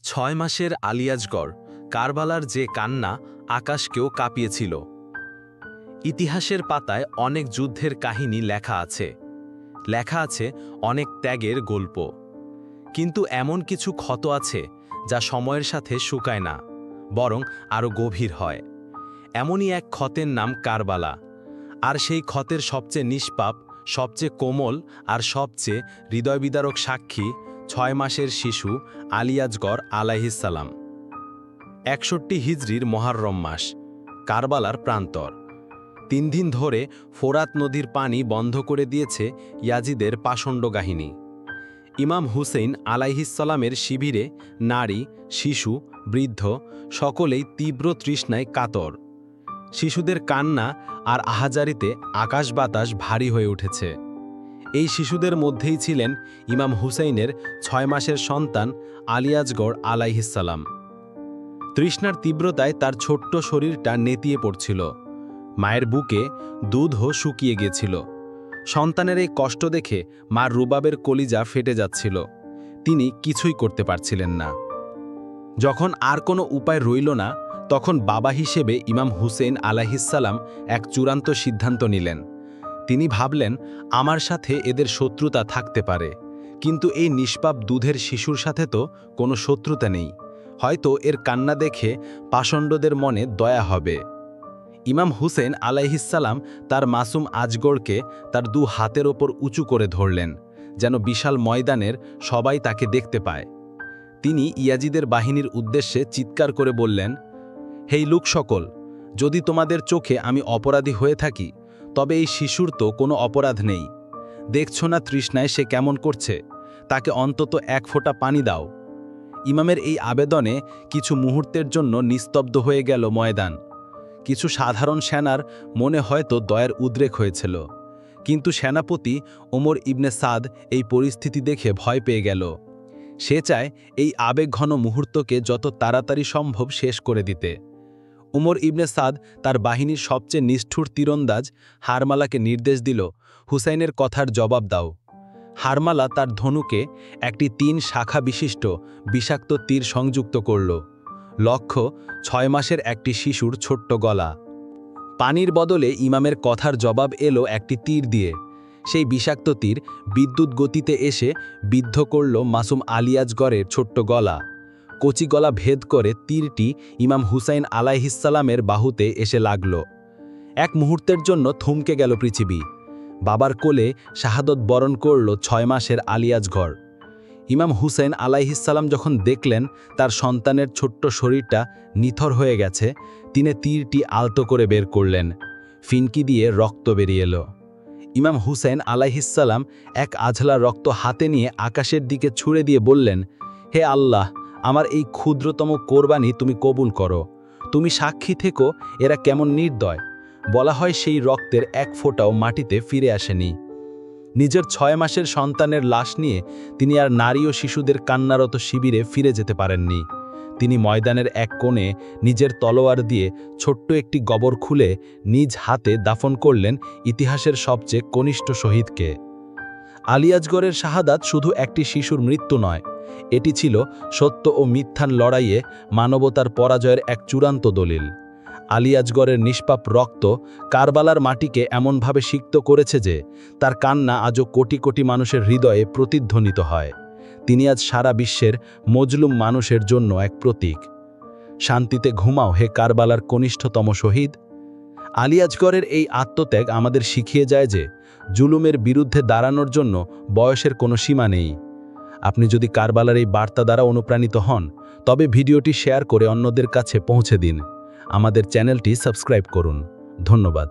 6 মাসের আলিয়াজগড় কারবালার যে কান্না আকাশকেও কাঁপিয়েছিল। ইতিহাসের পাতায় অনেক যুদ্ধের কাহিনী লেখা আছে অনেক ত্যাগের গল্প। কিন্তু এমন কিছু ক্ষত আছে যা সময়ের সাথে শুকায় না, বরং আরও গভীর হয়। এমনই এক ক্ষতের নাম কারবালা। আর সেই ক্ষতের সবচেয়ে নিষ্পাপ, সবচেয়ে কোমল আর সবচেয়ে হৃদয়বিদারক সাক্ষী 6 মাসের শিশু আলিয়াজগড় আলাইহিসসালাম। 61 হিজরির মহাররম মাস, কারবালার প্রান্তর। 3 দিন ধরে ফোরাত নদীর পানি বন্ধ করে দিয়েছে ইয়াজিদের পাষণ্ড কাহিনী। ইমাম হুসেইন আলাইহিসসালামের শিবিরে নারী, শিশু, বৃদ্ধ সকলেই তীব্র তৃষ্ণায় কাতর। শিশুদের কান্না আর আহাজারিতে আকাশ বাতাস ভারী হয়ে উঠেছে। এই শিশুদের মধ্যেই ছিলেন ইমাম হুসেইনের 6 মাসের সন্তান আলিয়াজগড় আলাইহিসসালাম। তৃষ্ণার তীব্রতায় তার ছোট্ট শরীরটা নেতিয়ে পড়ছিল। মায়ের বুকে দুধও শুকিয়ে গিয়েছিল। সন্তানের এই কষ্ট দেখে মার রুবাবের কলিজা ফেটে যাচ্ছিল। তিনি কিছুই করতে পারছিলেন না। যখন আর কোনো উপায় রইল না, তখন বাবা হিসেবে ইমাম হুসেইন আলাইহিসসালাম এক চূড়ান্ত সিদ্ধান্ত নিলেন। তিনি ভাবলেন, আমার সাথে এদের শত্রুতা থাকতে পারে, কিন্তু এই নিষ্পাপ দুধের শিশুর সাথে তো কোনো শত্রুতা নেই। হয়তো এর কান্না দেখে পাষণ্ডদের মনে দয়া হবে। ইমাম হুসেইন আলাইহিসসালাম তার মাসুম আজগরকে তার 2 হাতের ওপর উঁচু করে ধরলেন, যেন বিশাল ময়দানের সবাই তাকে দেখতে পায়। তিনি ইয়াজিদের বাহিনীর উদ্দেশ্যে চিৎকার করে বললেন, হেই লোক সকল, যদি তোমাদের চোখে আমি অপরাধী হয়ে থাকি, তবে এই শিশুর তো কোনো অপরাধ নেই। দেখছ না তৃষ্ণায় সে কেমন করছে? তাকে অন্তত 1 ফোঁটা পানি দাও। ইমামের এই আবেদনে কিছু মুহূর্তের জন্য নিস্তব্ধ হয়ে গেল ময়দান। কিছু সাধারণ সেনার মনে হয়তো দয়ার উদ্রেক হয়েছিল, কিন্তু সেনাপতি ওমর ইবনে সাদ এই পরিস্থিতি দেখে ভয় পেয়ে গেল। সে চায় এই আবেগঘন মুহূর্তকে যত তাড়াতাড়ি সম্ভব শেষ করে দিতে। ওমর ইবনে সাদ তার বাহিনীর সবচেয়ে নিষ্ঠুর তীরন্দাজ হারমালাকে নির্দেশ দিল, হুসাইনের কথার জবাব দাও। হারমালা তার ধনুকে একটি 3 শাখা বিশিষ্ট বিষাক্ত তীর সংযুক্ত করল। লক্ষ্য 6 মাসের একটি শিশুর ছোট্ট গলা। পানির বদলে ইমামের কথার জবাব এলো একটি তীর দিয়ে। সেই বিষাক্ত তীর বিদ্যুৎ গতিতে এসে বিদ্ধ করল মাসুম আলিয়াজগড়ের ছোট্ট গলা। কচি গলা ভেদ করে তীরটি ইমাম হুসাইন আলাইহিসসালামের বাহুতে এসে লাগল। এক মুহূর্তের জন্য থমকে গেল পৃথিবী। বাবার কোলে শাহাদত বরণ করল 6 মাসের আলিয়াজগড়। ইমাম হুসেইন আলাইহিসসালাম যখন দেখলেন তার সন্তানের ছোট্ট শরীরটা নিথর হয়ে গেছে, তিনি তীরটি আলতো করে বের করলেন। ফিনকি দিয়ে রক্ত বেরিয়ে এলো। ইমাম হুসেইন আলাইহিসসালাম এক আঝলা রক্ত হাতে নিয়ে আকাশের দিকে ছুঁড়ে দিয়ে বললেন, হে আল্লাহ, আমার এই ক্ষুদ্রতম কোরবানি তুমি কবুল করো। তুমি সাক্ষী থেকো এরা কেমন নির্দয়। বলা হয় সেই রক্তের 1 ফোঁটাও মাটিতে ফিরে আসেনি। নিজের 6 মাসের সন্তানের লাশ নিয়ে তিনি আর নারী ও শিশুদের কান্নারত শিবিরে ফিরে যেতে পারেননি। তিনি ময়দানের এক কোণে নিজের তলোয়ার দিয়ে ছোট্ট একটি গবর খুলে নিজ হাতে দাফন করলেন ইতিহাসের সবচেয়ে কনিষ্ঠ শহীদকে। আলিয়াজগড়ের শাহাদাত শুধু একটি শিশুর মৃত্যু নয়, এটি ছিল সত্য ও মিথ্যার লড়াইয়ে মানবতার পরাজয়ের এক চূড়ান্ত দলিল। আলিয়াজগড়ের নিষ্পাপ রক্ত কারবালার মাটিকে এমনভাবে সিক্ত করেছে যে তার কান্না আজও কোটি কোটি মানুষের হৃদয়ে প্রতিধ্বনিত হয়। তিনি আজ সারা বিশ্বের মজলুম মানুষের জন্য এক প্রতীক। শান্তিতে ঘুমাও হে কারবালার কনিষ্ঠতম শহীদ। আলিয়াজগড়ের এই আত্মত্যাগ আমাদের শিখিয়ে যায় যে জুলুমের বিরুদ্ধে দাঁড়ানোর জন্য বয়সের কোনো সীমা নেই। আপনি যদি কারবালার এই বার্তা দ্বারা অনুপ্রাণিত হন, তবে ভিডিওটি শেয়ার করে অন্যদের কাছে পৌঁছে দিন। আমাদের চ্যানেলটি সাবস্ক্রাইব করুন। ধন্যবাদ।